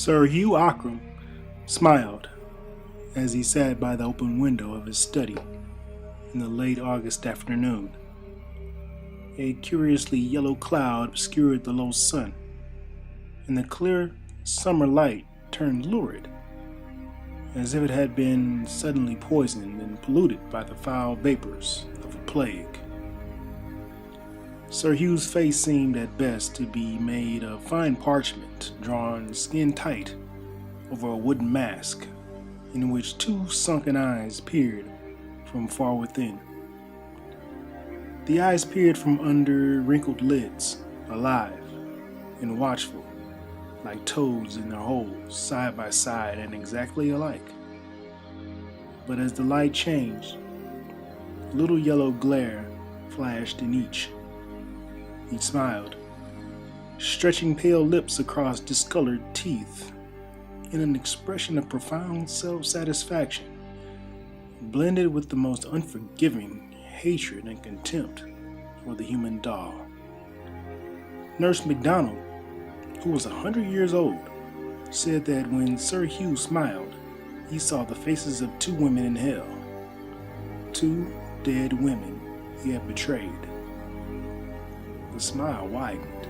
Sir Hugh Ockram smiled as he sat by the open window of his study in the late August afternoon. A curiously yellow cloud obscured the low sun, and the clear summer light turned lurid, as if it had been suddenly poisoned and polluted by the foul vapors of a plague. Sir Hugh's face seemed at best to be made of fine parchment drawn skin tight over a wooden mask in which two sunken eyes peered from far within. The eyes peered from under wrinkled lids, alive and watchful, like toads in their holes, side by side and exactly alike. But as the light changed, a little yellow glare flashed in each. He smiled, stretching pale lips across discolored teeth in an expression of profound self-satisfaction, blended with the most unforgiving hatred and contempt for the human doll. Nurse MacDonald, who was 100 years old, said that when Sir Hugh smiled, he saw the faces of two women in hell, two dead women he had betrayed. The smile widened.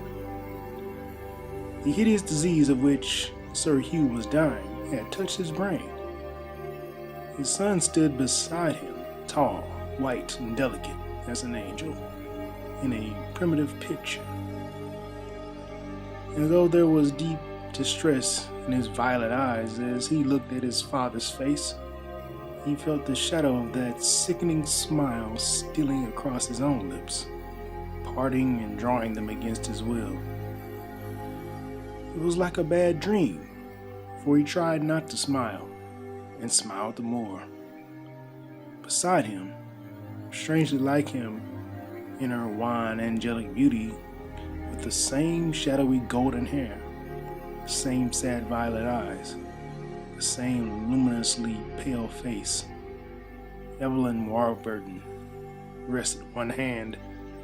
The hideous disease of which Sir Hugh was dying had touched his brain. His son stood beside him, tall, white, and delicate as an angel, in a primitive picture. And though there was deep distress in his violet eyes as he looked at his father's face, he felt the shadow of that sickening smile stealing across his own lips, parting and drawing them against his will. It was like a bad dream, for he tried not to smile, and smiled the more. Beside him, strangely like him in her wan angelic beauty, with the same shadowy golden hair, the same sad violet eyes, the same luminously pale face, Evelyn Warburton rested one hand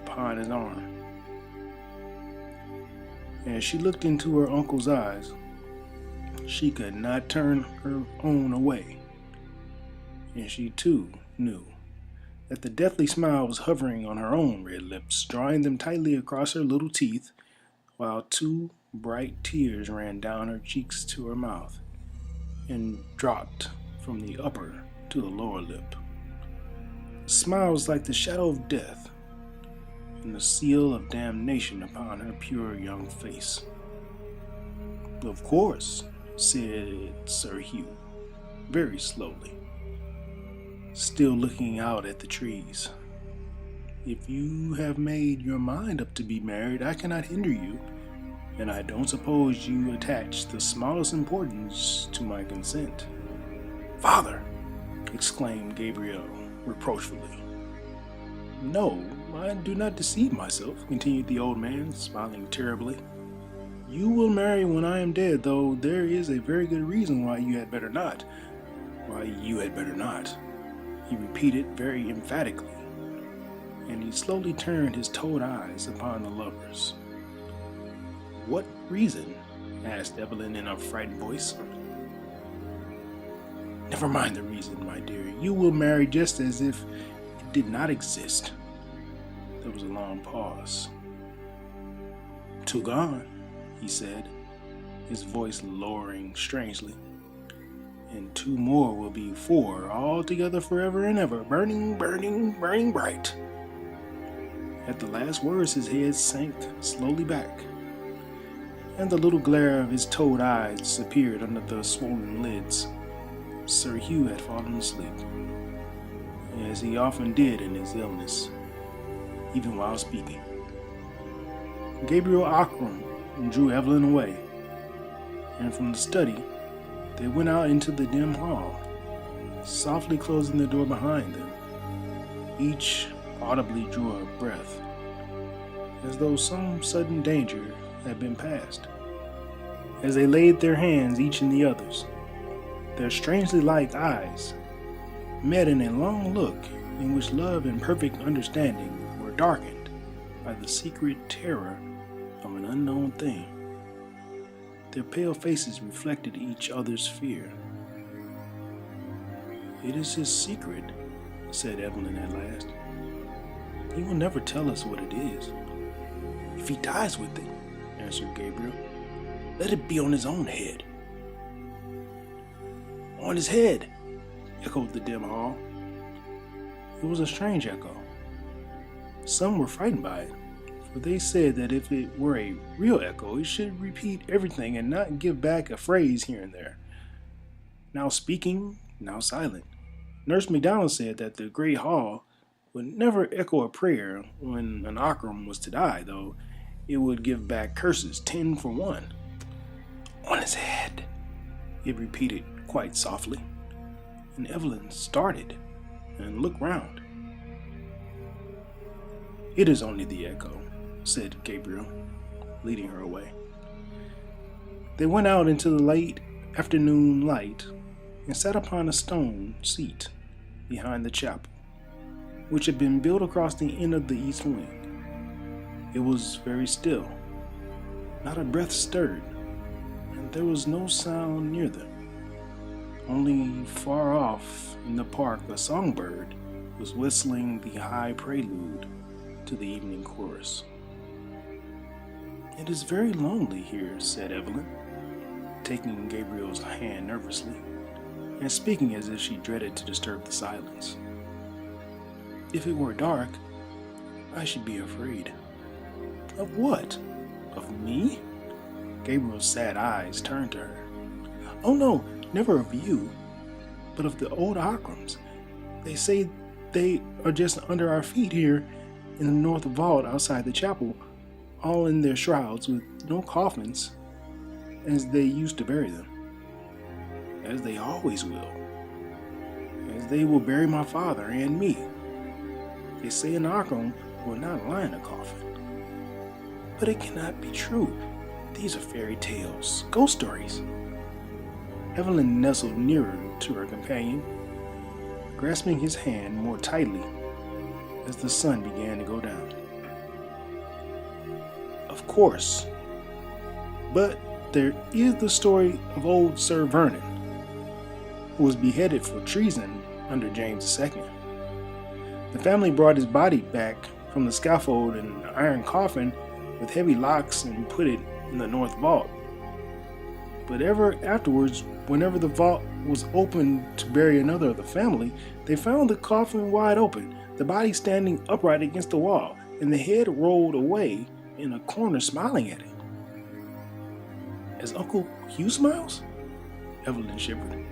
upon his arm. As she looked into her uncle's eyes, she could not turn her own away, and she too knew that the deathly smile was hovering on her own red lips, drawing them tightly across her little teeth, while two bright tears ran down her cheeks to her mouth and dropped from the upper to the lower lip. The smile was like the shadow of death and the seal of damnation upon her pure young face. "Of course," said Sir Hugh, very slowly, still looking out at the trees. "If you have made your mind up to be married, I cannot hinder you, and I don't suppose you attach the smallest importance to my consent." "Father!" exclaimed Gabriel reproachfully. "No, I do not deceive myself," continued the old man, smiling terribly. "You will marry when I am dead, though there is a very good reason why you had better not." "Why you had better not," he repeated very emphatically, and he slowly turned his toad eyes upon the lovers. "What reason?" asked Evelyn in a frightened voice. "Never mind the reason, my dear. You will marry just as if it did not exist." There was a long pause. "Two gone," he said, his voice lowering strangely. "And two more will be four, all together forever and ever, burning, burning, burning bright." At the last words, his head sank slowly back, and the little glare of his toad eyes disappeared under the swollen lids. Sir Hugh had fallen asleep, as he often did in his illness, even while speaking. Gabriel Ockram drew Evelyn away, and from the study they went out into the dim hall, softly closing the door behind them. Each audibly drew a breath, as though some sudden danger had been passed. As they laid their hands each in the other's, their strangely like eyes met in a long look in which love and perfect understanding were darkened by the secret terror of an unknown thing. Their pale faces reflected each other's fear. "It is his secret," said Evelyn at last. "He will never tell us what it is." "If he dies with it," answered Gabriel, "let it be on his own head." "On his head," echoed the dim hall. It was a strange echo. Some were frightened by it, for they said that if it were a real echo, it should repeat everything and not give back a phrase here and there, now speaking, now silent. Nurse MacDonald said that the great hall would never echo a prayer when an Akram was to die, though it would give back curses 10 for 1. "On his head," it repeated quite softly, and Evelyn started and looked round. "It is only the echo," said Gabriel, leading her away. They went out into the late afternoon light and sat upon a stone seat behind the chapel, which had been built across the end of the east wing. It was very still. Not a breath stirred, and there was no sound near them. Only far off in the park a songbird was whistling the high prelude to the evening chorus. "It is very lonely here," said Evelyn, taking Gabriel's hand nervously, and speaking as if she dreaded to disturb the silence. "If it were dark, I should be afraid." "Of what? Of me?" Gabriel's sad eyes turned to her. "Oh no, never of you, but of the old Akrams. They say they are just under our feet here in the north vault outside the chapel, all in their shrouds with no coffins, as they used to bury them. As they always will. As they will bury my father and me. They say an Akram will not lie in a coffin. But it cannot be true. These are fairy tales, ghost stories." Evelyn nestled nearer to her companion, grasping his hand more tightly as the sun began to go down. "Of course. But there is the story of old Sir Vernon, who was beheaded for treason under James II. The family brought his body back from the scaffold in an iron coffin with heavy locks and put it in the north vault. But ever afterwards, whenever the vault was opened to bury another of the family, they found the coffin wide open, the body standing upright against the wall, and the head rolled away in a corner smiling at it." "As Uncle Hugh smiles?" Evelyn shivered.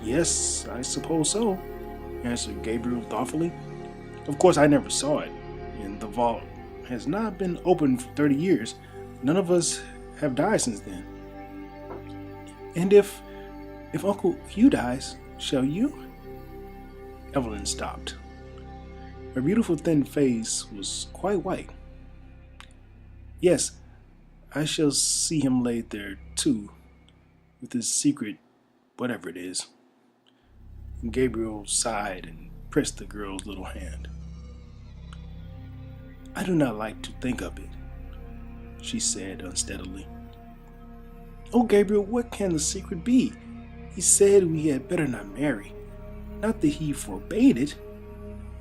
"Yes, I suppose so," answered Gabriel thoughtfully. "Of course I never saw it, and the vault has not been opened for 30 years. None of us have died since then." "And if Uncle Hugh dies, shall you?" Evelyn stopped. Her beautiful thin face was quite white. "Yes, I shall see him laid there too, with his secret, whatever it is." And Gabriel sighed and pressed the girl's little hand. "I do not like to think of it," she said unsteadily. "Oh, Gabriel, what can the secret be? He said we had better not marry. Not that he forbade it,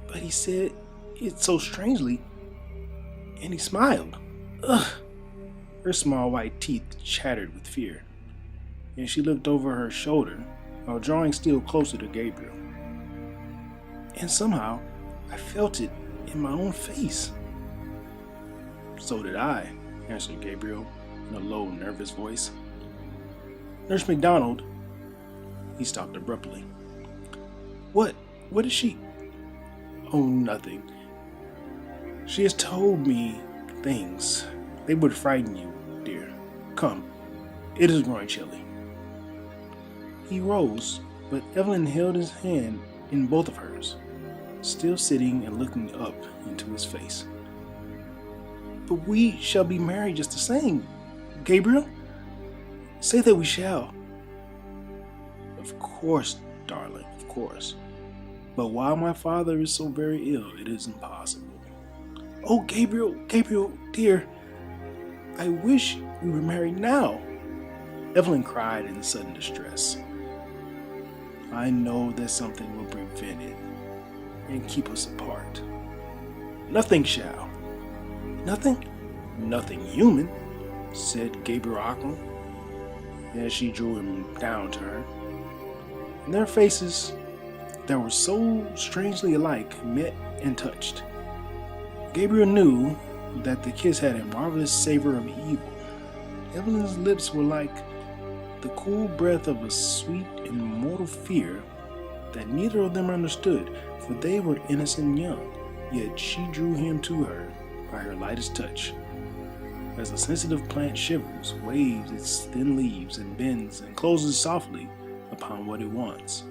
but he said it so strangely, and he smiled. Ugh!" Her small white teeth chattered with fear, and she looked over her shoulder while drawing still closer to Gabriel. "And somehow I felt it in my own face." "So did I," answered Gabriel in a low, nervous voice. "Nurse MacDonald," he stopped abruptly. What is she?" "Oh, nothing. She has told me things. They would frighten you, dear. Come, it is growing chilly." He rose, but Evelyn held his hand in both of hers, still sitting and looking up into his face. "But we shall be married just the same, Gabriel. Say that we shall." "Of course, darling, of course. But while my father is so very ill, it is impossible." "Oh, Gabriel, dear, I wish we were married now." Evelyn cried in sudden distress. I know that something will prevent it and keep us apart. Nothing shall. Nothing? Nothing human, said Gabriel Auckland, as she drew him down to her. And their faces, that were so strangely alike, met and touched. Gabriel knew that the kiss had a marvelous savor of evil. Evelyn's lips were like the cool breath of a sweet and mortal fear that neither of them understood, for they were innocent and young, yet she drew him to her by her lightest touch. As a sensitive plant shivers, waves its thin leaves, and bends and closes softly upon what it wants.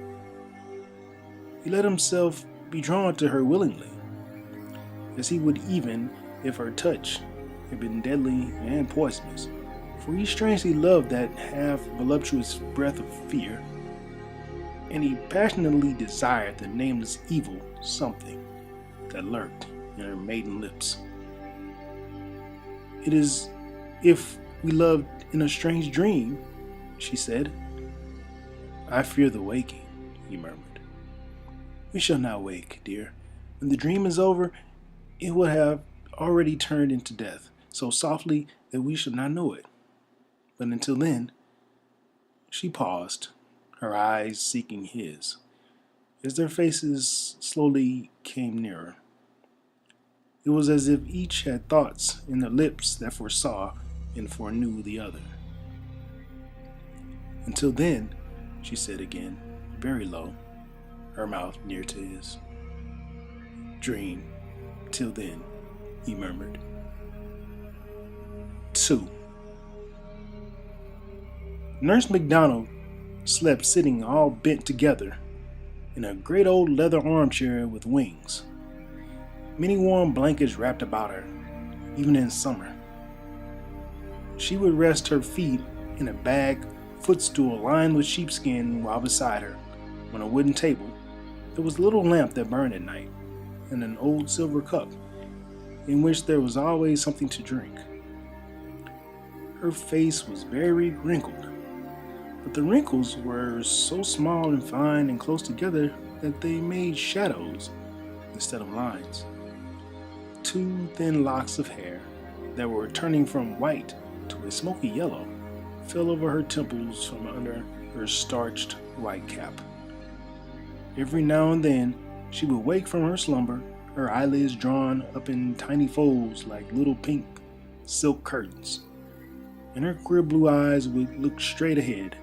He let himself be drawn to her willingly, as he would even if her touch had been deadly and poisonous, for he strangely loved that half-voluptuous breath of fear, and he passionately desired the nameless evil something that lurked in her maiden lips. It is if we loved in a strange dream, she said. I fear the waking, he murmured. We shall not wake, dear. When the dream is over, it will have already turned into death, so softly that we shall not know it. But until then, she paused, her eyes seeking his, as their faces slowly came nearer. It was as if each had thoughts in their lips that foresaw and foreknew the other. Until then, she said again, very low, her mouth near to his. Dream, till then, he murmured. 2. Nurse MacDonald slept sitting all bent together in a great old leather armchair with wings. Many warm blankets wrapped about her, even in summer. She would rest her feet in a bag footstool lined with sheepskin, while beside her, on a wooden table, there was a little lamp that burned at night, and an old silver cup, in which there was always something to drink. Her face was very wrinkled, but the wrinkles were so small and fine and close together that they made shadows instead of lines. 2 thin locks of hair that were turning from white to a smoky yellow fell over her temples from under her starched white cap. Every now and then she would wake from her slumber, her eyelids drawn up in tiny folds like little pink silk curtains, and her queer blue eyes would look straight ahead,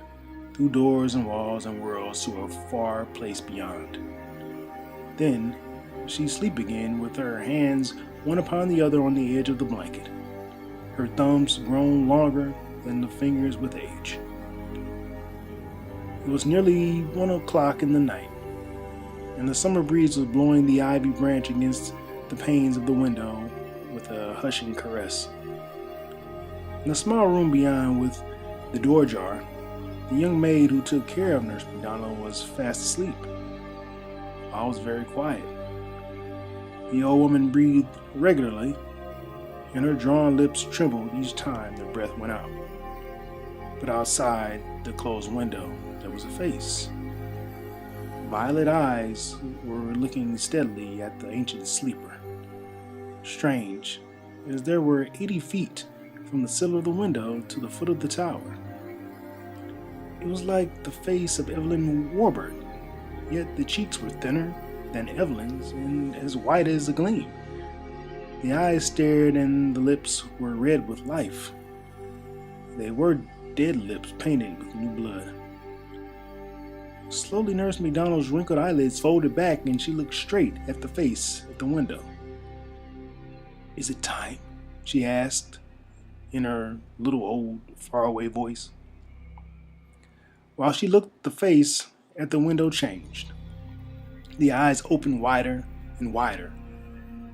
through doors and walls and worlds to a far place beyond. Then she'd sleep again with her hands one upon the other on the edge of the blanket, her thumbs grown longer than the fingers with age. It was nearly 1 o'clock in the night, and the summer breeze was blowing the ivy branch against the panes of the window with a hushing caress. In the small room beyond, with the door ajar, the young maid who took care of Nurse MacDonald was fast asleep. All was very quiet. The old woman breathed regularly, and her drawn lips trembled each time the breath went out. But outside the closed window, there was a face. Violet eyes were looking steadily at the ancient sleeper. Strange, as there were 80 feet from the sill of the window to the foot of the tower. It was like the face of Evelyn Warburton, yet the cheeks were thinner than Evelyn's and as white as a gleam. The eyes stared and the lips were red with life. They were dead lips painted with new blood. Slowly Nurse MacDonald's wrinkled eyelids folded back and she looked straight at the face at the window. Is it time? She asked in her little old faraway voice. While she looked, the face at the window changed. The eyes opened wider and wider,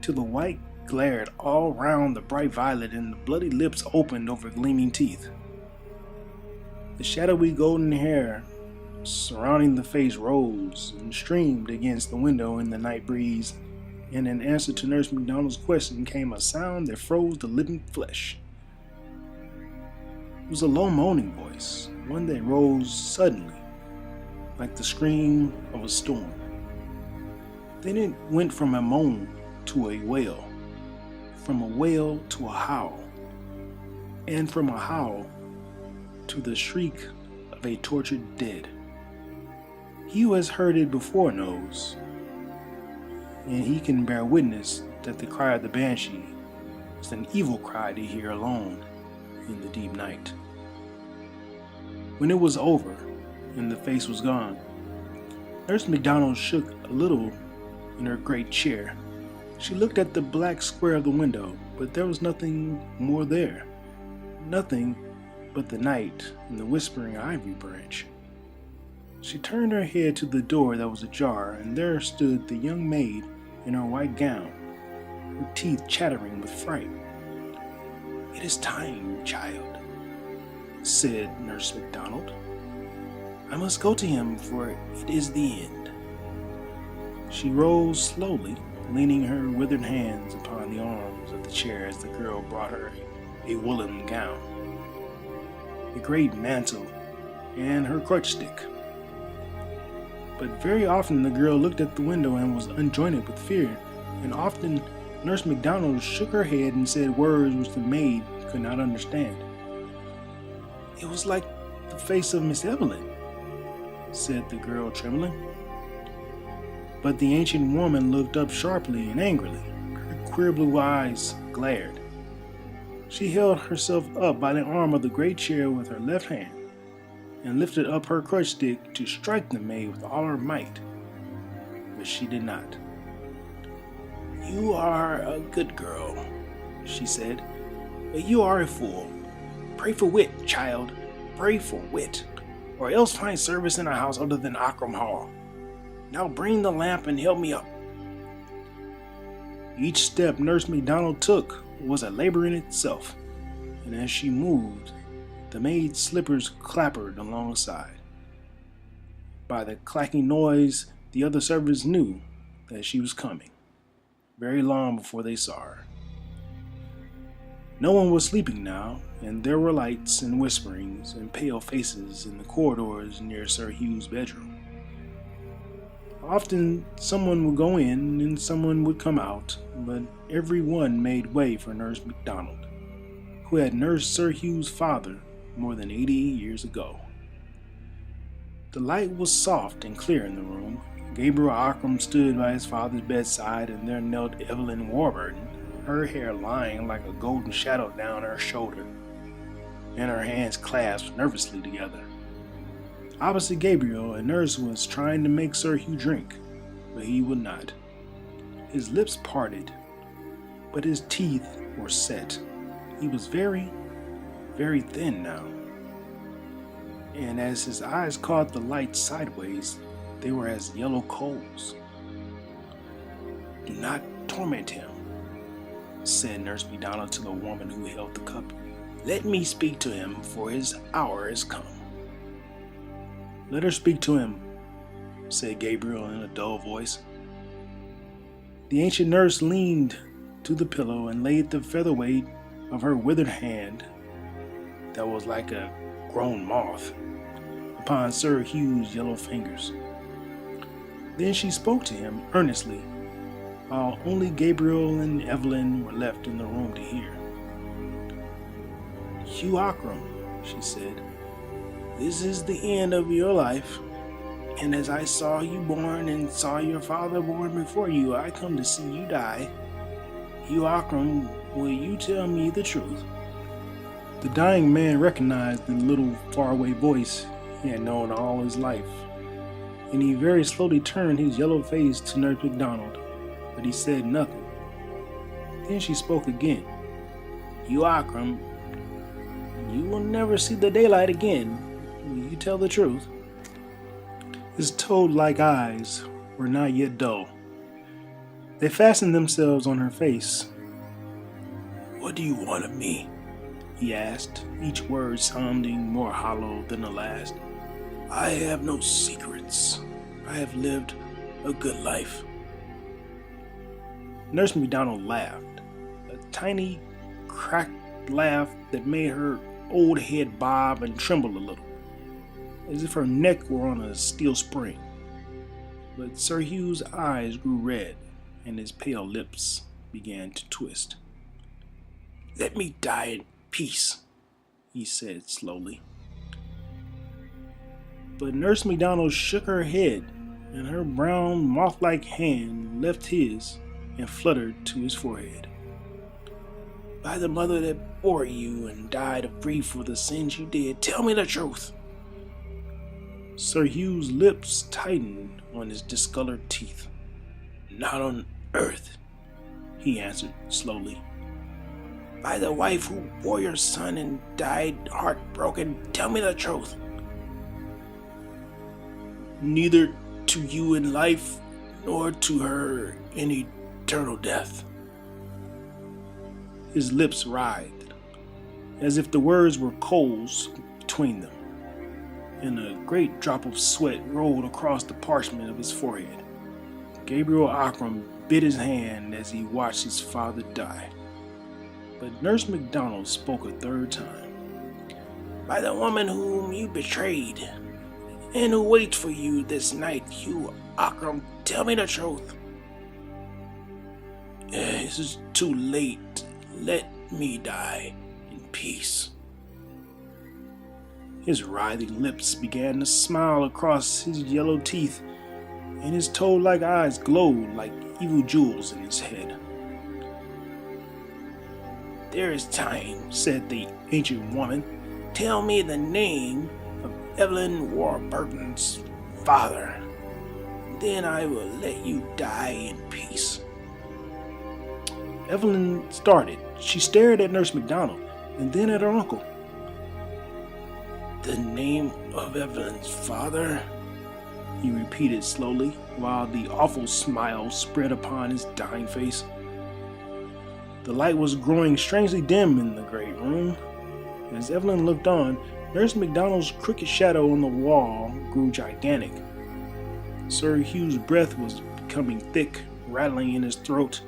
till the white glared all round the bright violet and the bloody lips opened over gleaming teeth. The shadowy golden hair surrounding the face rose and streamed against the window in the night breeze, and in answer to Nurse MacDonald's question came a sound that froze the living flesh. It was a low moaning voice, one that rose suddenly, like the scream of a storm. Then it went from a moan to a wail, from a wail to a howl, and from a howl to the shriek of a tortured dead. He who has heard it before knows, and he can bear witness that the cry of the banshee is an evil cry to hear alone in the deep night. When it was over and the face was gone, Nurse MacDonald shook a little in her great chair. She looked at the black square of the window, but there was nothing more there. Nothing but the night and the whispering ivy branch. She turned her head to the door that was ajar, and there stood the young maid in her white gown, her teeth chattering with fright. "It is time, child," said Nurse MacDonald. "I must go to him, for it is the end." She rose slowly, leaning her withered hands upon the arms of the chair as the girl brought her a woolen gown, a great mantle, and her crutch stick. But very often the girl looked at the window and was unjointed with fear, and often Nurse MacDonald shook her head and said words which the maid could not understand. "It was like the face of Miss Evelyn," said the girl, trembling. But the ancient woman looked up sharply and angrily. Her queer blue eyes glared. She held herself up by the arm of the great chair with her left hand, and lifted up her crutch stick to strike the maid with all her might. But she did not. "You are a good girl," she said, "but you are a fool. Pray for wit, child, pray for wit, or else find service in a house other than Ockram Hall. Now bring the lamp and help me up." Each step Nurse MacDonald took was a labor in itself, and as she moved, the maid's slippers clappered alongside. By the clacking noise, the other servants knew that she was coming, very long before they saw her. No one was sleeping now, and there were lights and whisperings and pale faces in the corridors near Sir Hugh's bedroom. Often someone would go in and someone would come out, but every one made way for Nurse MacDonald, who had nursed Sir Hugh's father more than 80 years ago. The light was soft and clear in the room. Gabriel Ockram stood by his father's bedside, and there knelt Evelyn Warburton, her hair lying like a golden shadow down her shoulder, and her hands clasped nervously together. Opposite Gabriel, a nurse was trying to make Sir Hugh drink, but he would not. His lips parted, but his teeth were set. He was very, very thin now, and as his eyes caught the light sideways, they were as yellow coals. "Do not torment him," said Nurse MacDonald to the woman who held the cup. "Let me speak to him, for his hour is come." "Let her speak to him," said Gabriel in a dull voice. The ancient nurse leaned to the pillow and laid the featherweight of her withered hand, that was like a grown moth, upon Sir Hugh's yellow fingers. Then she spoke to him earnestly, while only Gabriel and Evelyn were left in the room to hear. "Hugh Ockram," she said, "this is the end of your life, and as I saw you born and saw your father born before you, I come to see you die. Hugh Ockram, will you tell me the truth?" The dying man recognized the little faraway voice he had known all his life, and he very slowly turned his yellow face to Nurse MacDonald, but he said nothing. Then she spoke again. "Hugh Ockram, you will never see the daylight again. Will you tell the truth?" His toad-like eyes were not yet dull. They fastened themselves on her face. "What do you want of me?" he asked, each word sounding more hollow than the last. "I have no secrets. I have lived a good life." Nurse MacDonald laughed, a tiny, cracked laugh that made her old head bob and tremble a little. as if her neck were on a steel spring. But Sir Hugh's eyes grew red, and his pale lips began to twist. "Let me die in peace," he said slowly. But Nurse MacDonald shook her head, and her brown, moth-like hand left his and fluttered to his forehead. "By the mother that bore you and died free for the sins you did, tell me the truth." Sir Hugh's lips tightened on his discolored teeth. "Not on earth," he answered slowly. "By the wife who bore your son and died heartbroken, tell me the truth." "Neither to you in life, nor to her in eternal death." His lips writhed, as if the words were coals between them, and a great drop of sweat rolled across the parchment of his forehead. Gabriel Ockram bit his hand as he watched his father die. But Nurse MacDonald spoke a third time. "By the woman whom you betrayed, and who waits for you this night, Hugh Ockram, tell me the truth." "It is too late. Let me die in peace." His writhing lips began to smile across his yellow teeth, and his toad-like eyes glowed like evil jewels in his head. "There is time," said the ancient woman. "Tell me the name of Evelyn Warburton's father. Then I will let you die in peace." Evelyn started. She stared at Nurse MacDonald and then at her uncle. "The name of Evelyn's father?" he repeated slowly, while the awful smile spread upon his dying face. The light was growing strangely dim in the great room. As Evelyn looked on, Nurse MacDonald's crooked shadow on the wall grew gigantic. Sir Hugh's breath was becoming thick, rattling in his throat,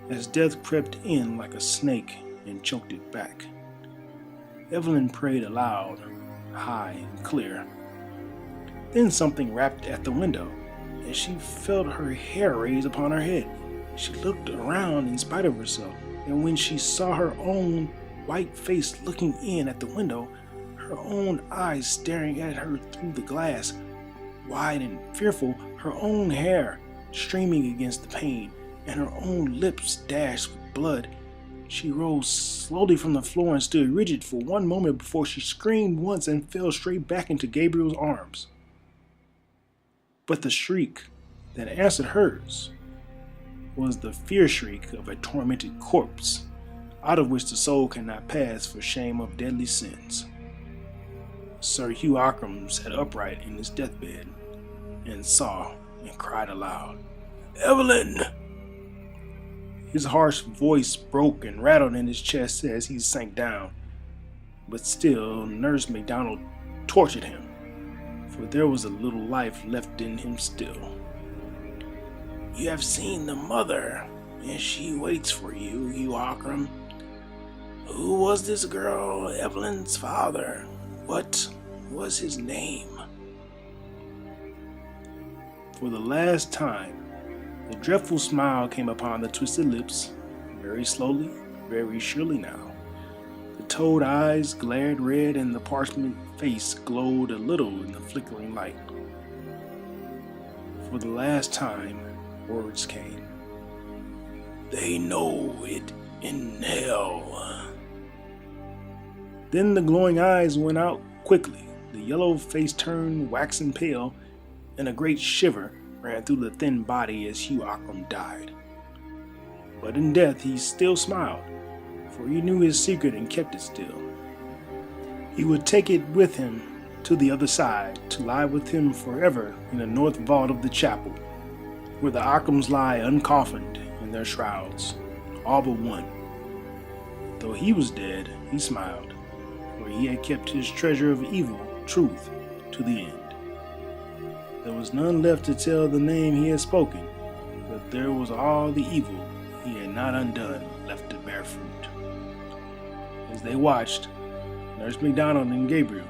as death crept in like a snake and choked it back. Evelyn prayed aloud, high and clear. Then something rapped at the window, and she felt her hair raise upon her head. She looked around in spite of herself, and when she saw her own white face looking in at the window, her own eyes staring at her through the glass, wide and fearful, her own hair streaming against the pane, and her own lips dashed with blood, she rose slowly from the floor and stood rigid for one moment before she screamed once and fell straight back into Gabriel's arms. But the shriek that answered hers was the fear shriek of a tormented corpse, out of which the soul cannot pass for shame of deadly sins. Sir Hugh Ockram sat upright in his deathbed and saw and cried aloud, "Evelyn!" His harsh voice broke and rattled in his chest as he sank down, but still Nurse MacDonald tortured him, for there was a little life left in him still. "You have seen the mother, and she waits for you, Hugh Ockram. Who was this girl, Evelyn's father? What was his name?" For the last time, a dreadful smile came upon the twisted lips, very slowly, very surely now. The toad eyes glared red and the parchment face glowed a little in the flickering light. For the last time, words came. "They know it in hell." Then the glowing eyes went out quickly, the yellow face turned waxen pale, and a great shiver ran through the thin body as Hugh Ockram died. But in death he still smiled, for he knew his secret and kept it still. He would take it with him to the other side, to lie with him forever in the north vault of the chapel, where the Ockrams lie uncoffined in their shrouds, all but one. Though he was dead, he smiled, for he had kept his treasure of evil, truth, to the end. There was none left to tell the name he had spoken, but there was all the evil he had not undone left to bear fruit. As they watched, Nurse MacDonald and Gabriel,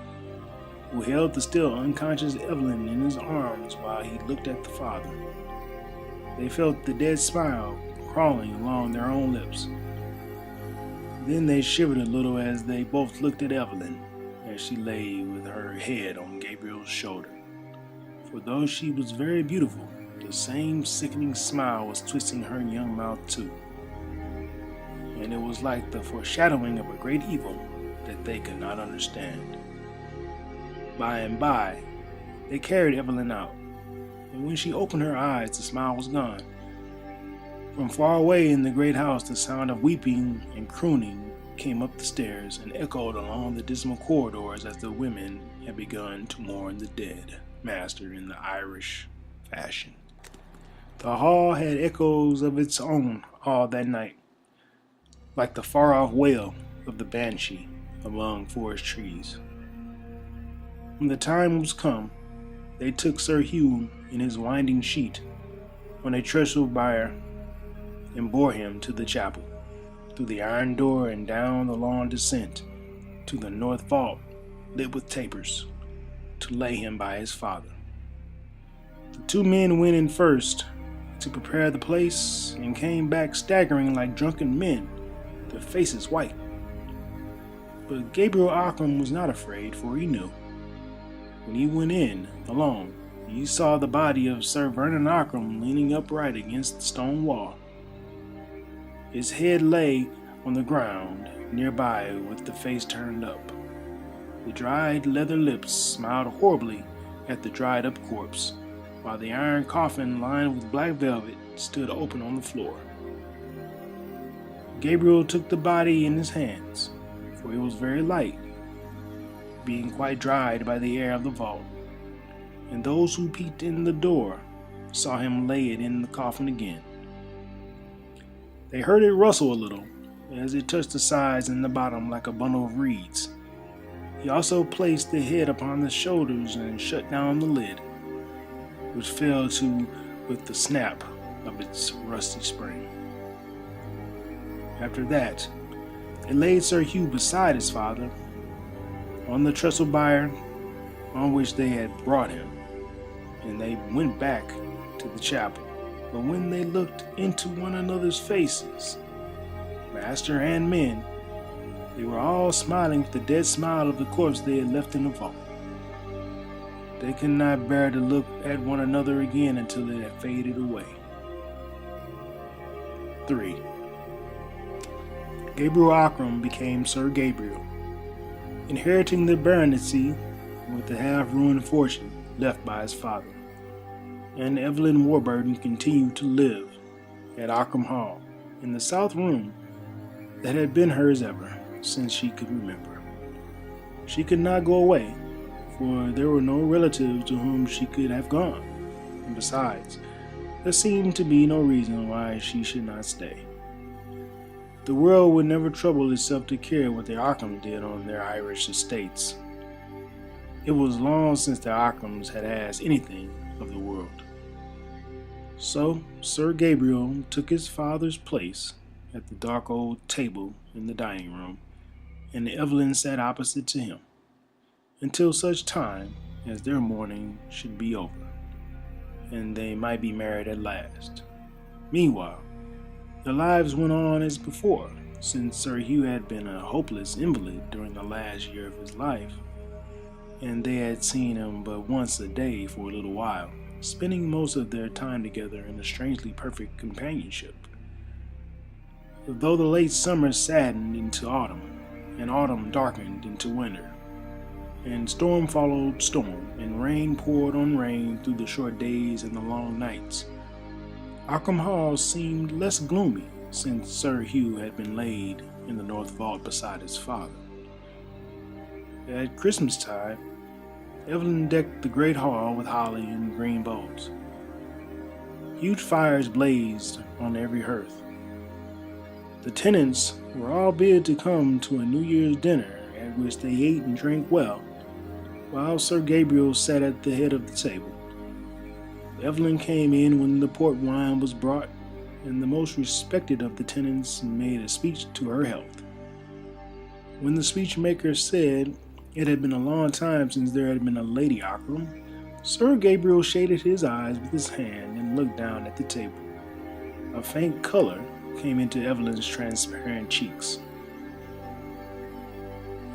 who held the still unconscious Evelyn in his arms while he looked at the father. They felt the dead smile crawling along their own lips. Then they shivered a little as they both looked at Evelyn as she lay with her head on Gabriel's shoulder. For though she was very beautiful, the same sickening smile was twisting her young mouth too. And it was like the foreshadowing of a great evil that they could not understand. By and by, they carried Evelyn out, and when she opened her eyes, the smile was gone. From far away in the great house, the sound of weeping and crooning came up the stairs and echoed along the dismal corridors as the women had begun to mourn the dead master in the Irish fashion. The hall had echoes of its own all that night, like the far-off wail of the banshee among forest trees. When the time was come, they took Sir Hugh in his winding sheet on a trestle bier and bore him to the chapel, through the iron door and down the long descent to the north vault lit with tapers, to lay him by his father. The two men went in first to prepare the place and came back staggering like drunken men, their faces white. But Gabriel Occam was not afraid, for he knew. When he went in alone, he saw the body of Sir Vernon Occam leaning upright against the stone wall. His head lay on the ground nearby with the face turned up. The dried leather lips smiled horribly at the dried up corpse, while the iron coffin lined with black velvet stood open on the floor. Gabriel took the body in his hands, for it was very light, being quite dried by the air of the vault, and those who peeked in the door saw him lay it in the coffin again. They heard it rustle a little as it touched the sides and the bottom like a bundle of reeds. He also placed the head upon the shoulders and shut down the lid, which fell to with the snap of its rusty spring. After that, they laid Sir Hugh beside his father on the trestle bier on which they had brought him, and they went back to the chapel. But when they looked into one another's faces, master and men, they were all smiling with the dead smile of the corpse they had left in the vault. They could not bear to look at one another again until it had faded away. 3. Gabriel Occam became Sir Gabriel, inheriting the baronetcy with the half-ruined fortune left by his father. And Evelyn Warburton continued to live at Occam Hall, in the south room that had been hers ever since she could remember. She could not go away, for there were no relatives to whom she could have gone, and besides, there seemed to be no reason why she should not stay. The world would never trouble itself to care what the Occams did on their Irish estates. It was long since the Occams had asked anything of the world. So Sir Gabriel took his father's place at the dark old table in the dining room, and Evelyn sat opposite to him, until such time as their mourning should be over, and they might be married at last. Meanwhile, their lives went on as before, since Sir Hugh had been a hopeless invalid during the last year of his life, and they had seen him but once a day for a little while, spending most of their time together in a strangely perfect companionship. Though the late summer saddened into autumn, and autumn darkened into winter, and storm followed storm, and rain poured on rain through the short days and the long nights, Occam Hall seemed less gloomy since Sir Hugh had been laid in the north vault beside his father. At Christmas time, Evelyn decked the great hall with holly and green boughs. Huge fires blazed on every hearth. The tenants were all bid to come to a New Year's dinner at which they ate and drank well, while Sir Gabriel sat at the head of the table. Evelyn came in when the port wine was brought, and the most respected of the tenants made a speech to her health. When the speechmaker said, It had been a long time since there had been a Lady Ockram. Sir Gabriel shaded his eyes with his hand and looked down at the table. A faint color came into Evelyn's transparent cheeks.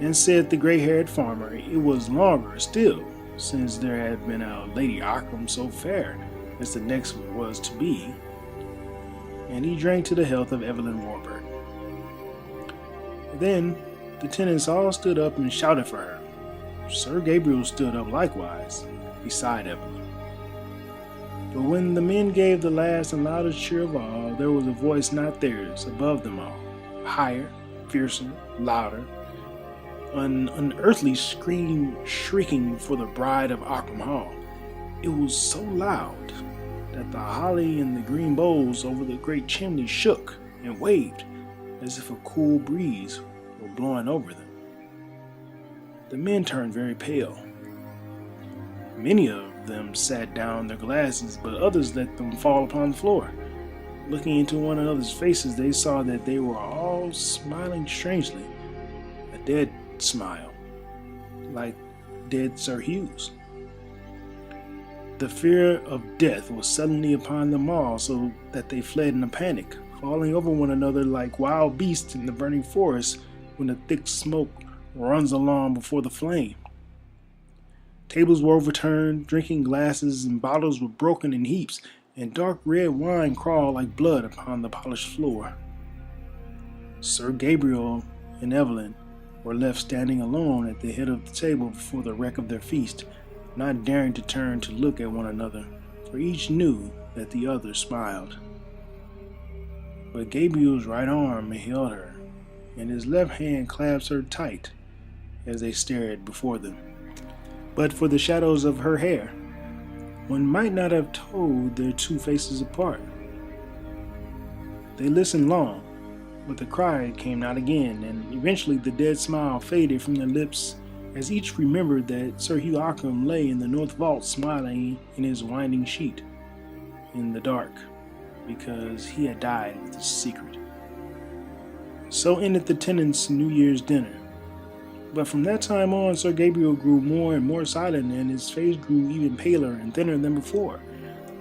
And said the gray-haired farmer, it was longer still since there had been a Lady Ockram so fair as the next was to be. And he drank to the health of Evelyn Warburg. Then the tenants all stood up and shouted for her. Sir Gabriel stood up likewise, beside Evelyn. But when the men gave the last and loudest cheer of all, there was a voice not theirs, above them all, higher, fiercer, louder, an unearthly scream shrieking for the bride of Ockram Hall. It was so loud that the holly and the green boughs over the great chimney shook and waved as if a cool breeze were blowing over them. The men turned very pale. Many of them sat down their glasses, but others let them fall upon the floor. Looking into one another's faces, they saw that they were all smiling strangely, a dead smile, like dead Sir Hugh's. The fear of death was suddenly upon them all, so that they fled in a panic, falling over one another like wild beasts in the burning forest when the thick smoke runs along before the flame. Tables were overturned, drinking glasses and bottles were broken in heaps, and dark red wine crawled like blood upon the polished floor. Sir Gabriel and Evelyn were left standing alone at the head of the table before the wreck of their feast, not daring to turn to look at one another, for each knew that the other smiled. But Gabriel's right arm held her, and his left hand clasped her tight as they stared before them. But for the shadows of her hair, one might not have told their two faces apart. They listened long, but the cry came not again, and eventually the dead smile faded from their lips as each remembered that Sir Hugh Ockram lay in the north vault smiling in his winding sheet in the dark, because he had died with his secret. So ended the tenants' New Year's dinner. But from that time on, Sir Gabriel grew more and more silent, and his face grew even paler and thinner than before.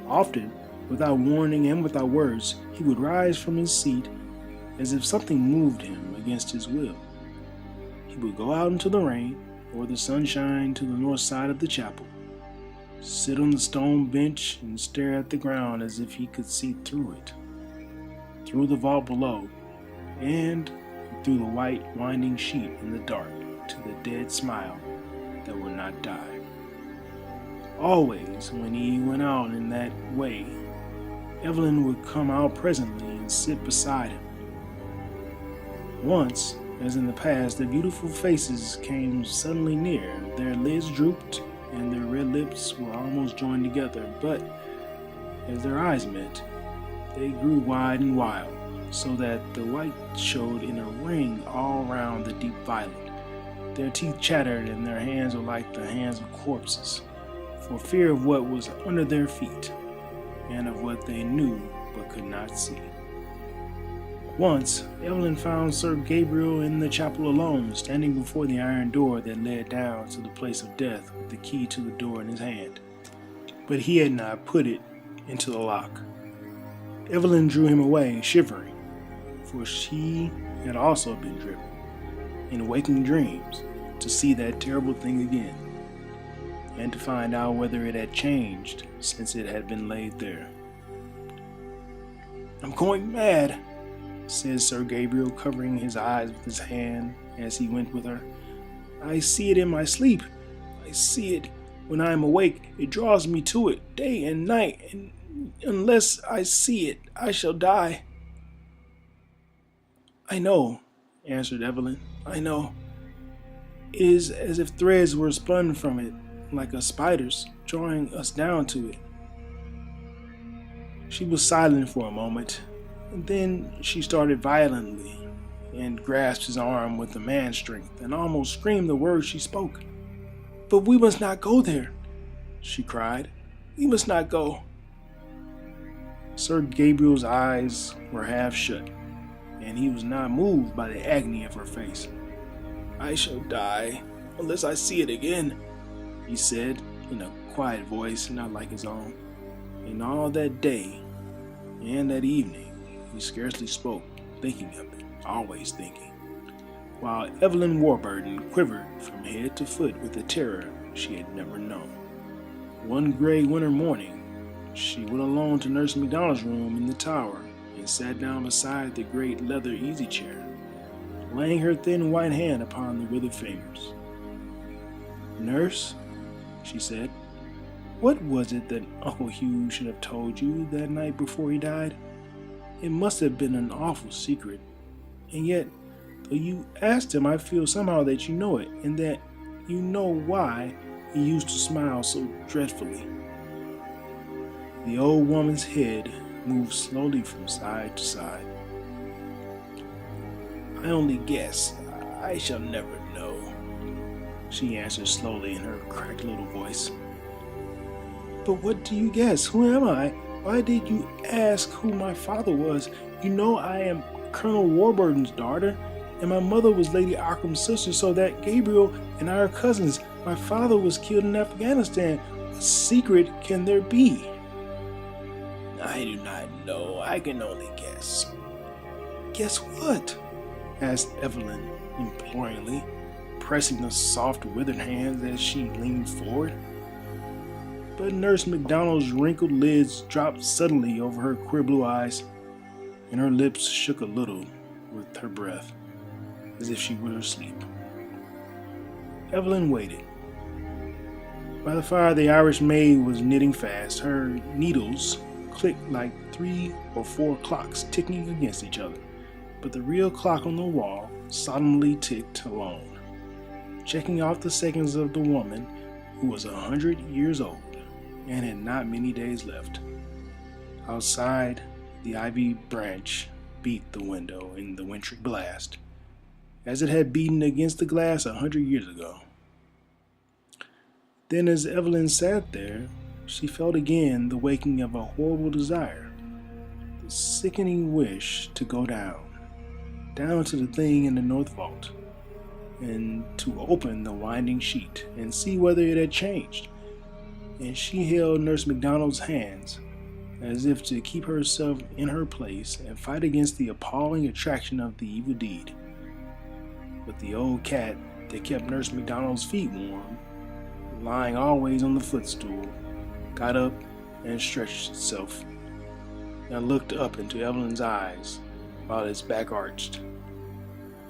Often, without warning and without words, he would rise from his seat as if something moved him against his will. He would go out into the rain or the sunshine to the north side of the chapel, sit on the stone bench and stare at the ground as if he could see through it, through the vault below, and through the white winding sheet in the dark, to the dead smile that would not die. Always, when he went out in that way, Evelyn would come out presently and sit beside him. Once, as in the past, the beautiful faces came suddenly near. Their lids drooped and their red lips were almost joined together, but as their eyes met, they grew wide and wild, so that the white showed in a ring all round the deep violet. Their teeth chattered and their hands were like the hands of corpses, for fear of what was under their feet, and of what they knew but could not see. Once, Evelyn found Sir Gabriel in the chapel alone, standing before the iron door that led down to the place of death with the key to the door in his hand. But he had not put it into the lock. Evelyn drew him away, shivering, for she had also been driven, in waking dreams, to see that terrible thing again, and to find out whether it had changed since it had been laid there. "I'm going mad," said Sir Gabriel, covering his eyes with his hand as he went with her. "I see it in my sleep. I see it when I am awake. It draws me to it day and night, and unless I see it, I shall die." "I know," answered Evelyn. "I know. It is as if threads were spun from it, like a spider's, drawing us down to it." She was silent for a moment, and then she started violently and grasped his arm with a man's strength and almost screamed the words she spoke. "But we must not go there," she cried. "We must not go." Sir Gabriel's eyes were half shut, and he was not moved by the agony of her face. "I shall die," unless I see it again," he said in a quiet voice not like his own. And all that day and that evening, he scarcely spoke, thinking of it, always thinking, while Evelyn Warburton quivered from head to foot with a terror she had never known. One gray winter morning, she went alone to Nurse McDonald's room in the tower and sat down beside the great leather easy chair, laying her thin white hand upon the withered fingers. "Nurse," she said, "what was it that Uncle Hugh should have told you that night before he died? It must have been an awful secret, and yet, though you asked him, I feel somehow that you know it, and that you know why he used to smile so dreadfully." The old woman's head moved slowly from side to side. "I only guess. I shall never know," she answered slowly in her cracked little voice. "But what do you guess? Who am I? Why did you ask who my father was? You know I am Colonel Warburton's daughter, and my mother was Lady Ockham's sister, so that Gabriel and I are cousins. My father was killed in Afghanistan. What secret can there be?" "I do not know. I can only guess." "Guess what?" asked Evelyn imploringly, pressing the soft, withered hands as she leaned forward. But Nurse McDonald's wrinkled lids dropped suddenly over her queer blue eyes, and her lips shook a little with her breath, as if she were asleep. Evelyn waited. By the fire, the Irish maid was knitting fast. Her needles clicked like 3 or 4 clocks ticking against each other, but the real clock on the wall solemnly ticked alone, checking off the seconds of the woman who was 100 years old and had not many days left. Outside, the ivy branch beat the window in the wintry blast, as it had beaten against the glass 100 years ago. Then, as Evelyn sat there, she felt again the waking of a horrible desire, the sickening wish to go down to the thing in the north vault, and to open the winding sheet and see whether it had changed. And she held Nurse McDonald's hands, as if to keep herself in her place and fight against the appalling attraction of the evil deed. But the old cat that kept Nurse McDonald's feet warm, lying always on the footstool, got up and stretched itself, and looked up into Evelyn's eyes while its back arched,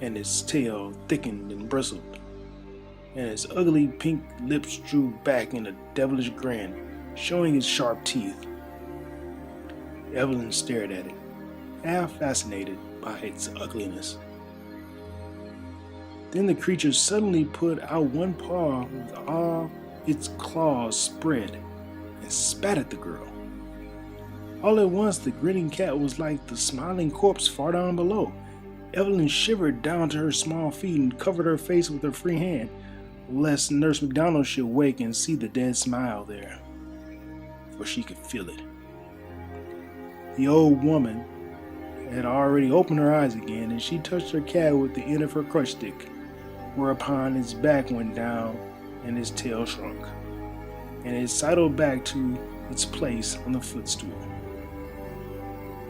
and its tail thickened and bristled, and its ugly pink lips drew back in a devilish grin, showing its sharp teeth. Evelyn stared at it, half fascinated by its ugliness. Then the creature suddenly put out one paw with all its claws spread and spat at the girl. All at once, the grinning cat was like the smiling corpse far down below. Evelyn shivered down to her small feet and covered her face with her free hand, lest Nurse McDonald should wake and see the dead smile there, for she could feel it. The old woman had already opened her eyes again, and she touched her cat with the end of her crutch stick, whereupon its back went down and its tail shrunk, and it sidled back to its place on the footstool.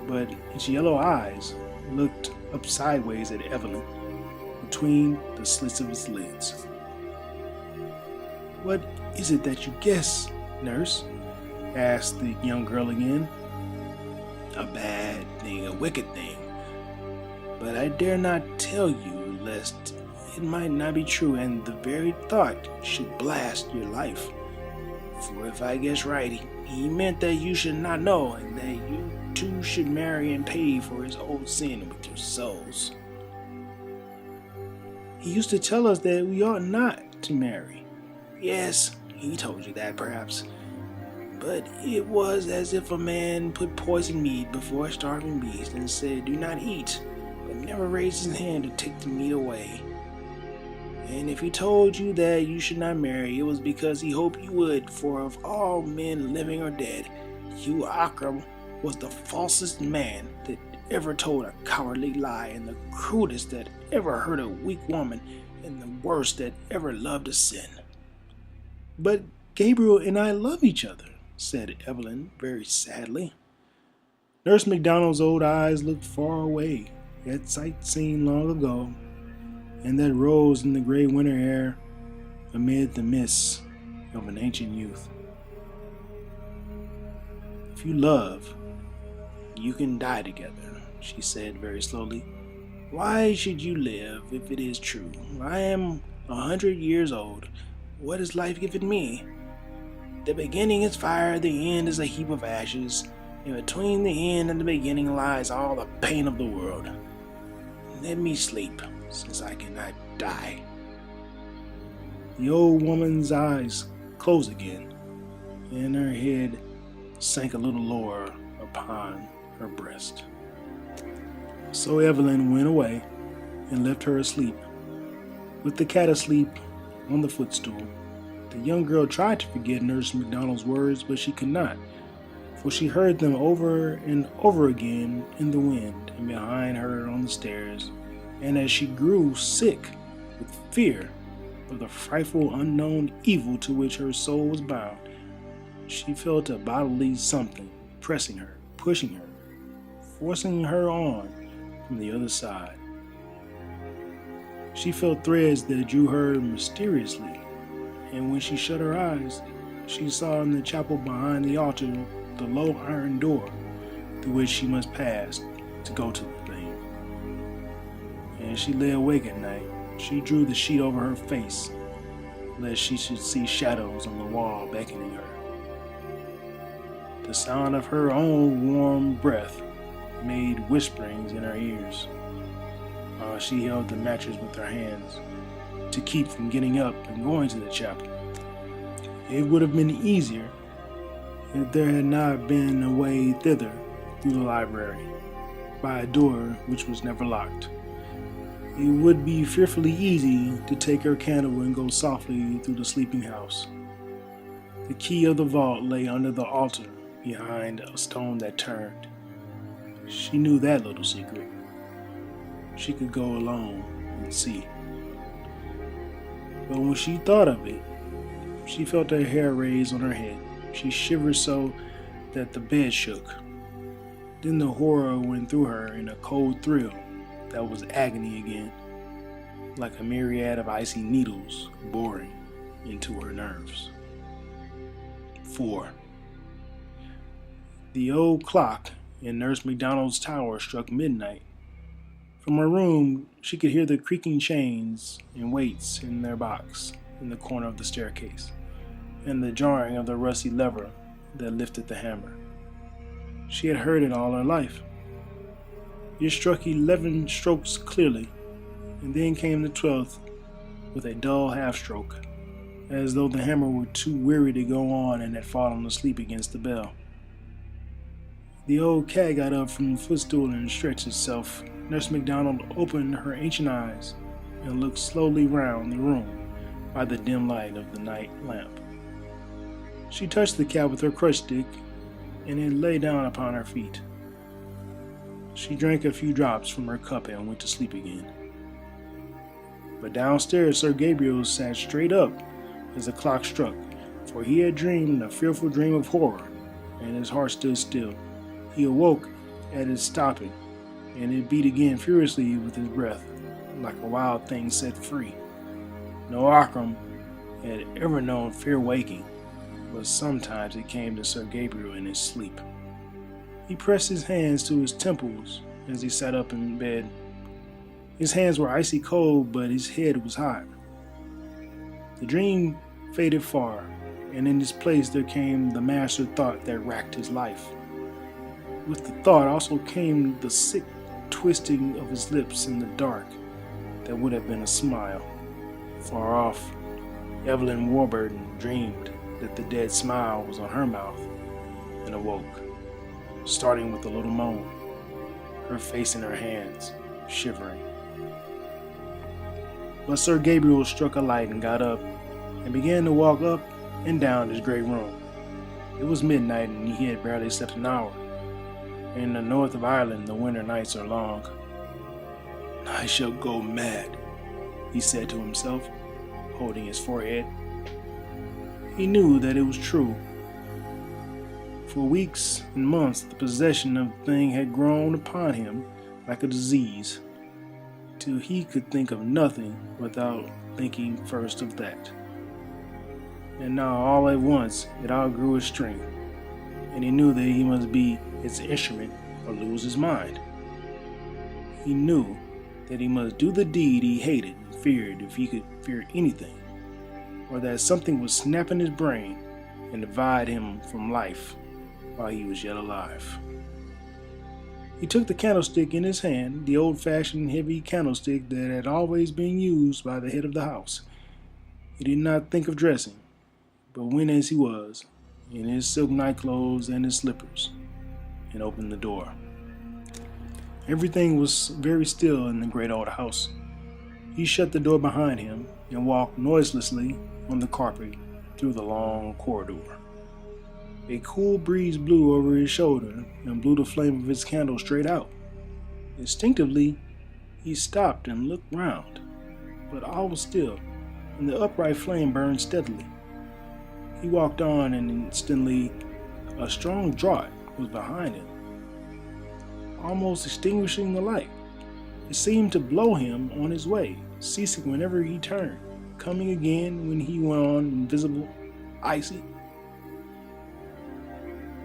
But its yellow eyes looked up sideways at Evelyn between the slits of its lids. "What is it that you guess, nurse?" asked the young girl again. "A bad thing, a wicked thing. But I dare not tell you, lest it might not be true, and the very thought should blast your life. For if I guess right, he meant that you should not know, and that you two should marry and pay for his old sin with your souls. He used to tell us that we ought not to marry." "Yes, he told you that, perhaps. But it was as if a man put poisoned meat before a starving beast and said, 'Do not eat,' but never raised his hand to take the meat away. And if he told you that you should not marry, it was because he hoped you would, for of all men living or dead, Hugh Ockram was the falsest man that ever told a cowardly lie, and the crudest that ever hurt a weak woman, and the worst that ever loved a sin. But Gabriel and I love each other, said Evelyn very sadly. Nurse MacDonald's old eyes looked far away, at sight seen long ago, and that rose in the gray winter air amid the mists of an ancient youth. If you love, you can die together, she said very slowly. Why should you live if it is true? I am 100 years old. What has life given me? The beginning is fire, the end is a heap of ashes, and between the end and the beginning lies all the pain of the world. Let me sleep, since I cannot die. The old woman's eyes closed again, and her head sank a little lower upon her breast. So Evelyn went away and left her asleep. With the cat asleep on the footstool, the young girl tried to forget Nurse MacDonald's words, but she could not, for she heard them over and over again in the wind and behind her on the stairs, and as she grew sick with fear of the frightful unknown evil to which her soul was bound, she felt a bodily something pressing her, pushing her, forcing her on from the other side. She felt threads that drew her mysteriously, and when she shut her eyes, she saw in the chapel behind the altar the low iron door through which she must pass to go to the thing. And as she lay awake at night, she drew the sheet over her face, lest she should see shadows on the wall beckoning her. The sound of her own warm breath made whisperings in her ears, while she held the mattress with her hands to keep from getting up and going to the chapel. It would have been easier if there had not been a way thither through the library, by a door which was never locked. It would be fearfully easy to take her candle and go softly through the sleeping house. The key of the vault lay under the altar behind a stone that turned. She knew that little secret. She could go alone and see. But when she thought of it, she felt her hair raise on her head. She shivered so that the bed shook. Then the horror went through her in a cold thrill that was agony again, like a myriad of icy needles boring into her nerves. 4. The old clock in Nurse MacDonald's tower struck midnight. From her room, she could hear the creaking chains and weights in their box in the corner of the staircase, and the jarring of the rusty lever that lifted the hammer. She had heard it all her life. It struck 11 strokes clearly, and then came the 12th with a dull half-stroke, as though the hammer were too weary to go on and had fallen asleep against the bell. The old cat got up from the footstool and stretched itself. Nurse MacDonald opened her ancient eyes and looked slowly round the room by the dim light of the night lamp. She touched the cat with her crutch stick, and it lay down upon her feet. She drank a few drops from her cup and went to sleep again. But downstairs Sir Gabriel sat straight up as the clock struck, for he had dreamed a fearful dream of horror, and his heart stood still. He awoke at its stopping, and it beat again furiously with his breath, like a wild thing set free. No Arkham had ever known fear waking, but sometimes it came to Sir Gabriel in his sleep. He pressed his hands to his temples as he sat up in bed. His hands were icy cold, but his head was hot. The dream faded far, and in its place there came the master thought that racked his life. With the thought also came the sick twisting of his lips in the dark that would have been a smile. Far off, Evelyn Warburton dreamed that the dead smile was on her mouth, and awoke, starting with a little moan, her face in her hands, shivering. But Sir Gabriel struck a light and got up, and began to walk up and down his great room. It was midnight, and he had barely slept an hour. In the north of Ireland, the winter nights are long. I shall go mad, he said to himself, holding his forehead. He knew that it was true. For weeks and months, the possession of the thing had grown upon him like a disease, till he could think of nothing without thinking first of that. And now, all at once, it outgrew its strength, and he knew that he must be its instrument or lose his mind. He knew that he must do the deed he hated and feared if he could fear anything, or that something would snap in his brain and divide him from life while he was yet alive. He took the candlestick in his hand, the old-fashioned heavy candlestick that had always been used by the head of the house. He did not think of dressing, but went as he was, in his silk nightclothes and his slippers, and opened the door. Everything was very still in the great old house. He shut the door behind him and walked noiselessly on the carpet through the long corridor. A cool breeze blew over his shoulder and blew the flame of his candle straight out. Instinctively, he stopped and looked round, but all was still, and the upright flame burned steadily. He walked on, and instantly a strong draught was behind him, almost extinguishing the light. It seemed to blow him on his way, ceasing whenever he turned, coming again when he went on, invisible, icy.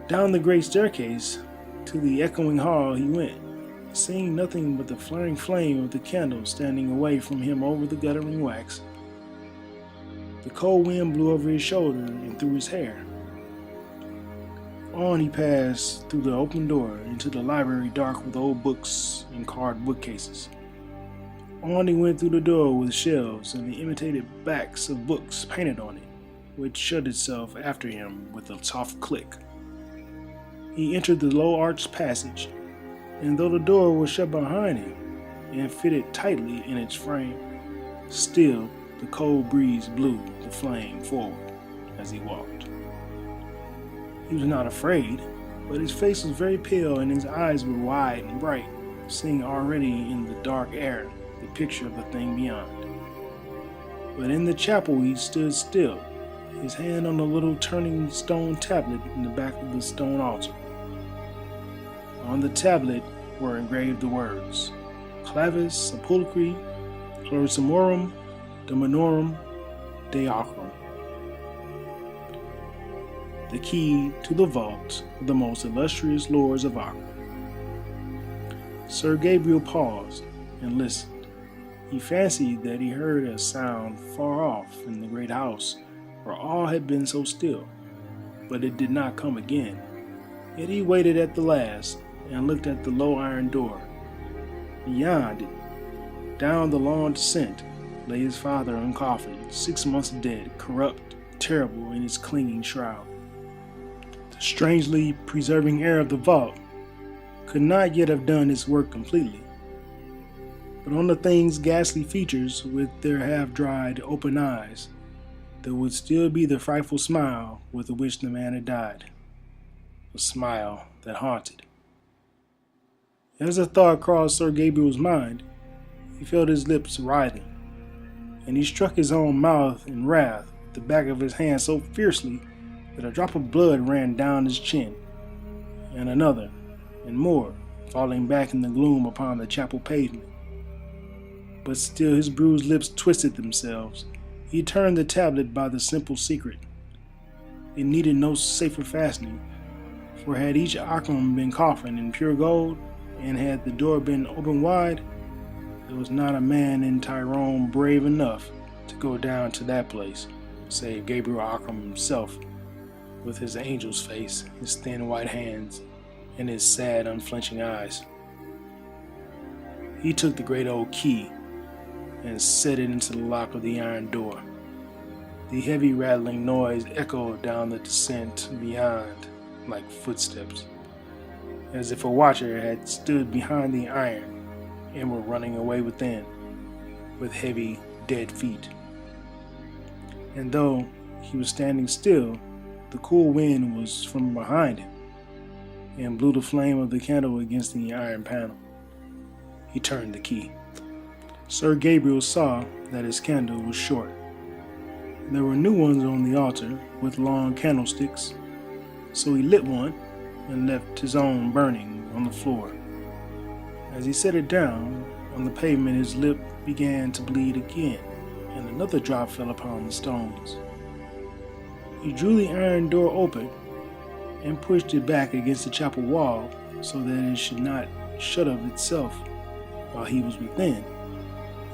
Down the great staircase to the echoing hall he went, seeing nothing but the flaring flame of the candle standing away from him over the guttering wax. The cold wind blew over his shoulder and through his hair. On he passed through the open door into the library dark with old books and carved bookcases. On he went through the door with shelves and the imitated backs of books painted on it, which shut itself after him with a soft click. He entered the low arched passage, and though the door was shut behind him and fitted tightly in its frame, still the cold breeze blew the flame forward as he walked. He was not afraid, but his face was very pale and his eyes were wide and bright, seeing already in the dark air the picture of the thing beyond. But in the chapel he stood still, his hand on the little turning stone tablet in the back of the stone altar. On the tablet were engraved the words, Clavis Sepulchri Plurissimorum Dominorum Deacorum, the key to the vault of the most illustrious lords of Acre. Sir Gabriel paused and listened. He fancied that he heard a sound far off in the great house where all had been so still, but it did not come again. Yet he waited at the last and looked at the low iron door. Beyond it, down the long descent, lay his father uncoffined, 6 months dead, corrupt, terrible in his clinging shroud. The strangely preserving air of the vault could not yet have done its work completely, but on the thing's ghastly features, with their half-dried, open eyes, there would still be the frightful smile with which the man had died, a smile that haunted. As the thought crossed Sir Gabriel's mind, he felt his lips writhing, and he struck his own mouth in wrath with the back of his hand so fiercely that a drop of blood ran down his chin, and another, and more, falling back in the gloom upon the chapel pavement. But still his bruised lips twisted themselves. He turned the tablet by the simple secret. It needed no safer fastening, for had each Akram been coffined in pure gold, and had the door been open wide, there was not a man in Tyrone brave enough to go down to that place, save Gabriel Akram himself, with his angel's face, his thin white hands, and his sad, unflinching eyes. He took the great old key and set it into the lock of the iron door. The heavy rattling noise echoed down the descent beyond like footsteps, as if a watcher had stood behind the iron and were running away within with heavy, dead feet. And though he was standing still, the cool wind was from behind him and blew the flame of the candle against the iron panel. He turned the key. Sir Gabriel saw that his candle was short. There were new ones on the altar with long candlesticks, so he lit one and left his own burning on the floor. As he set it down on the pavement, his lip began to bleed again, and another drop fell upon the stones. He drew the iron door open and pushed it back against the chapel wall so that it should not shut of itself while he was within,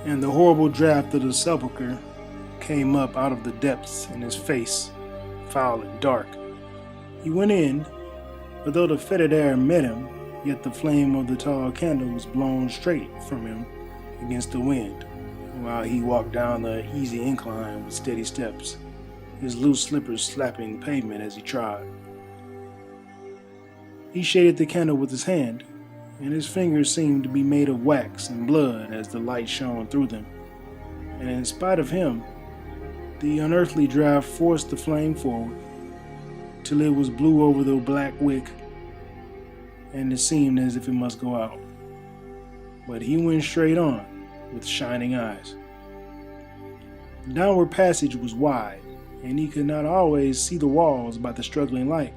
and the horrible draft of the sepulchre came up out of the depths in his face, foul and dark. He went in, but though the fetid air met him, yet the flame of the tall candle was blown straight from him against the wind, while he walked down the easy incline with steady steps, his loose slippers slapping the pavement as he trod. He shaded the candle with his hand, and his fingers seemed to be made of wax and blood as the light shone through them. And in spite of him, the unearthly draft forced the flame forward, till it was blue over the black wick, and it seemed as if it must go out. But he went straight on, with shining eyes. The downward passage was wide, and he could not always see the walls by the struggling light,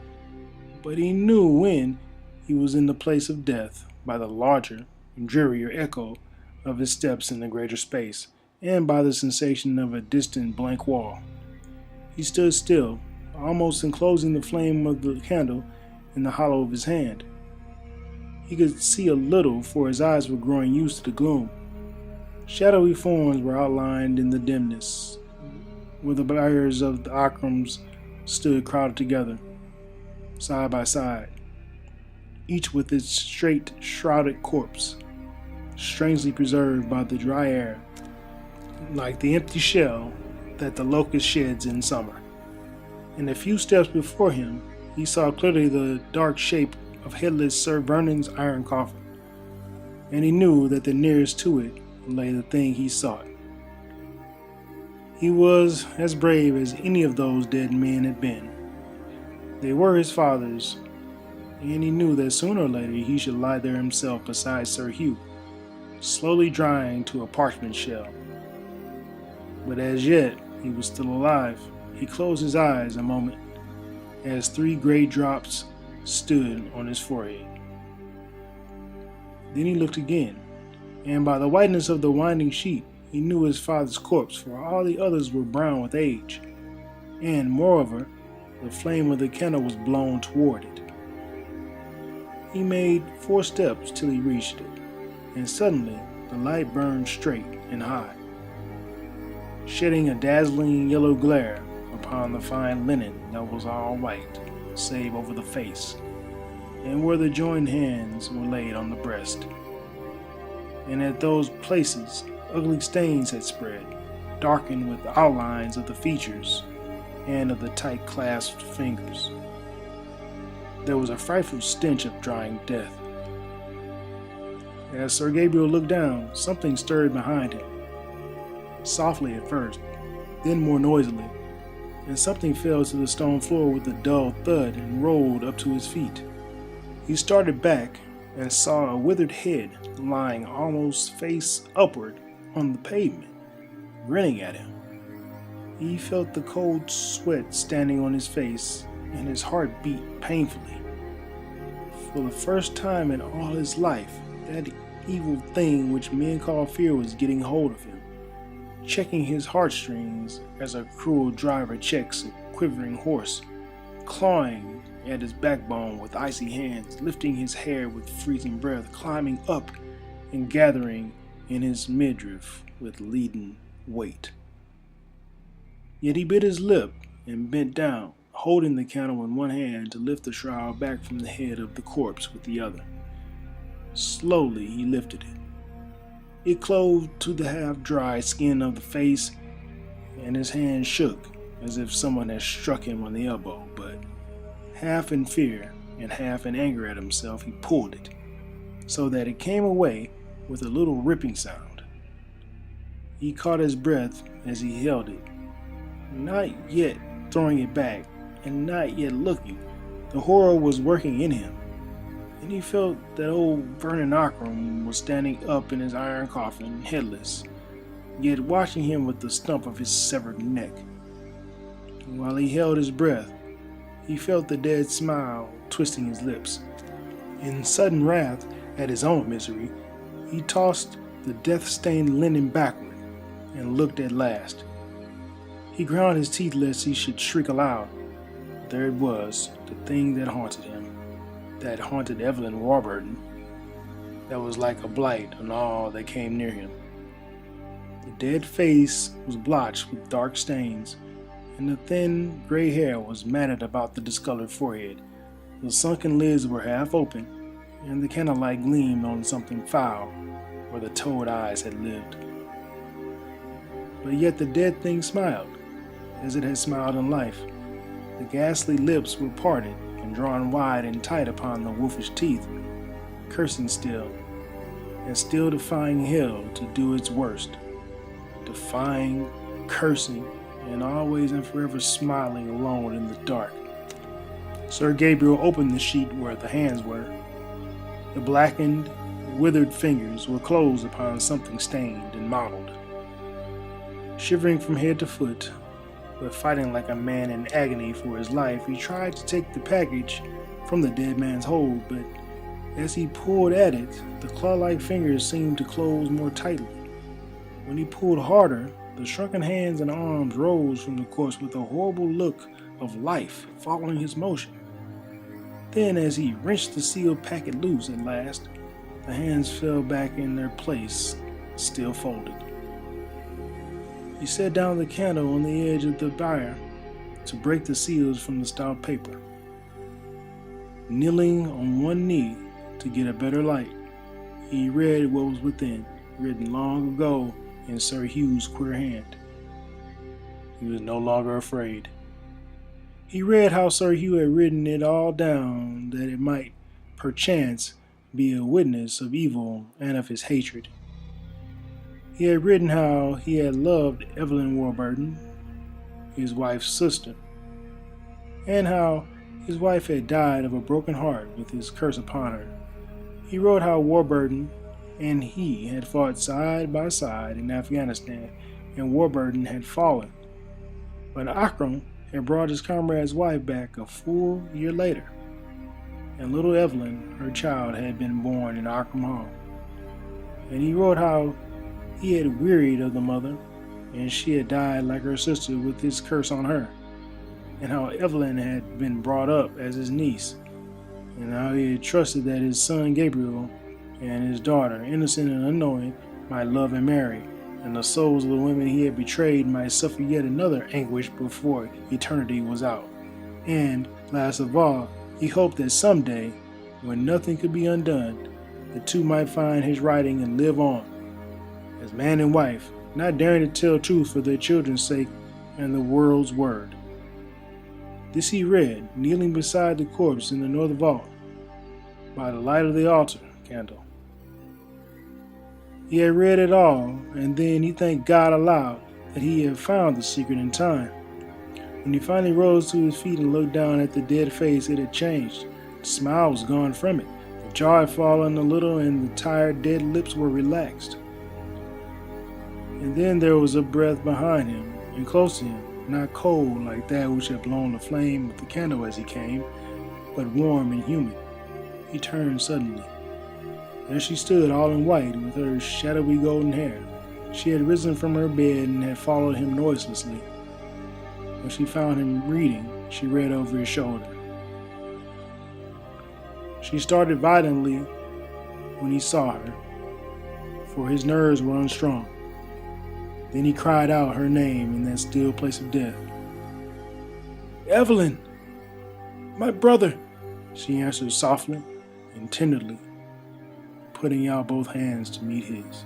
but he knew when he was in the place of death by the larger and drearier echo of his steps in the greater space, and by the sensation of a distant blank wall. He stood still, almost enclosing the flame of the candle in the hollow of his hand. He could see a little, for his eyes were growing used to the gloom. Shadowy forms were outlined in the dimness, where the biers of the akrams stood crowded together, side by side, each with its straight, shrouded corpse, strangely preserved by the dry air, like the empty shell that the locust sheds in summer. And a few steps before him, he saw clearly the dark shape of headless Sir Vernon's iron coffin, and he knew that the nearest to it lay the thing he sought. He was as brave as any of those dead men had been. They were his father's, and he knew that sooner or later he should lie there himself beside Sir Hugh, slowly drying to a parchment shell. But as yet he was still alive. He closed his eyes a moment as 3 great drops stood on his forehead. Then he looked again, and by the whiteness of the winding sheet he knew his father's corpse, for all the others were brown with age, and moreover the flame of the candle was blown toward it. He made 4 steps till he reached it, and suddenly the light burned straight and high, shedding a dazzling yellow glare upon the fine linen that was all white, save over the face, and where the joined hands were laid on the breast. And at those places ugly stains had spread, darkened with the outlines of the features and of the tight-clasped fingers. There was a frightful stench of drying death. As Sir Gabriel looked down, something stirred behind him, softly at first, then more noisily, and something fell to the stone floor with a dull thud and rolled up to his feet. He started back and saw a withered head lying almost face upward on the pavement, grinning at him. He felt the cold sweat standing on his face, and his heart beat painfully. For the first time in all his life, that evil thing which men call fear was getting hold of him, checking his heartstrings as a cruel driver checks a quivering horse, clawing at his backbone with icy hands, lifting his hair with freezing breath, climbing up and gathering in his midriff with leaden weight. Yet he bit his lip and bent down, holding the candle in one hand to lift the shroud back from the head of the corpse with the other. Slowly he lifted it. It clove to the half-dry skin of the face, and his hand shook as if someone had struck him on the elbow, but half in fear and half in anger at himself, he pulled it, so that it came away with a little ripping sound. He caught his breath as he held it, not yet throwing it back, and not yet looking. The horror was working in him, and he felt that old Vernon Ockram was standing up in his iron coffin, headless, yet watching him with the stump of his severed neck. And while he held his breath, he felt the dead smile twisting his lips. In sudden wrath at his own misery, he tossed the death-stained linen backward and looked at last. He ground his teeth lest he should shriek aloud. There it was, the thing that haunted him, that haunted Evelyn Warburton, that was like a blight on all that came near him. The dead face was blotched with dark stains, and the thin gray hair was matted about the discolored forehead. The sunken lids were half open, and the candlelight gleamed on something foul where the toad eyes had lived. But yet the dead thing smiled, as it had smiled in life. The ghastly lips were parted and drawn wide and tight upon the wolfish teeth, cursing still, and still defying hell to do its worst. Defying, cursing, and always and forever smiling alone in the dark. Sir Gabriel opened the sheet where the hands were. The blackened, withered fingers were closed upon something stained and mottled. Shivering from head to foot, but fighting like a man in agony for his life, he tried to take the package from the dead man's hold, but as he pulled at it, the claw-like fingers seemed to close more tightly. When he pulled harder, the shrunken hands and arms rose from the corpse with a horrible look of life following his motion. Then, as he wrenched the sealed packet loose at last, the hands fell back in their place, still folded. He set down the candle on the edge of the bier to break the seals from the stout paper. Kneeling on one knee to get a better light, he read what was within, written long ago in Sir Hugh's queer hand. He was no longer afraid. He read how Sir Hugh had written it all down, that it might, perchance, be a witness of evil and of his hatred. He had written how he had loved Evelyn Warburton, his wife's sister, and how his wife had died of a broken heart with his curse upon her. He wrote how Warburton and he had fought side by side in Afghanistan, and Warburton had fallen. But Akram had brought his comrade's wife back a full year later, and little Evelyn, her child, had been born in Akram Hall. And he wrote how he had wearied of the mother, and she had died like her sister with his curse on her, and how Evelyn had been brought up as his niece, and how he had trusted that his son Gabriel and his daughter, innocent and unknowing, might love and marry, and the souls of the women he had betrayed might suffer yet another anguish before eternity was out. And, last of all, he hoped that someday, when nothing could be undone, the two might find his writing and live on, as man and wife, not daring to tell truth for their children's sake and the world's word. This he read, kneeling beside the corpse in the north vault, by the light of the altar candle. He had read it all, and then he thanked God aloud that he had found the secret in time. When he finally rose to his feet and looked down at the dead face, it had changed. The smile was gone from it. The jaw had fallen a little, and the tired, dead lips were relaxed. And then there was a breath behind him, and close to him, not cold like that which had blown the flame of the candle as he came, but warm and humid. He turned suddenly. There she stood, all in white, with her shadowy golden hair. She had risen from her bed and had followed him noiselessly. When she found him reading, she read over his shoulder. She started violently when he saw her, for his nerves were unstrung. Then he cried out her name in that still place of death. "Evelyn! My brother!" she answered softly and tenderly, putting out both hands to meet his.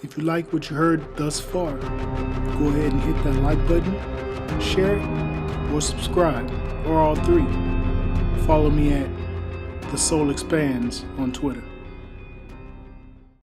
If you like what you heard thus far, go ahead and hit that like button, share it, or subscribe, or all three. Follow me at The Soul Expands on Twitter.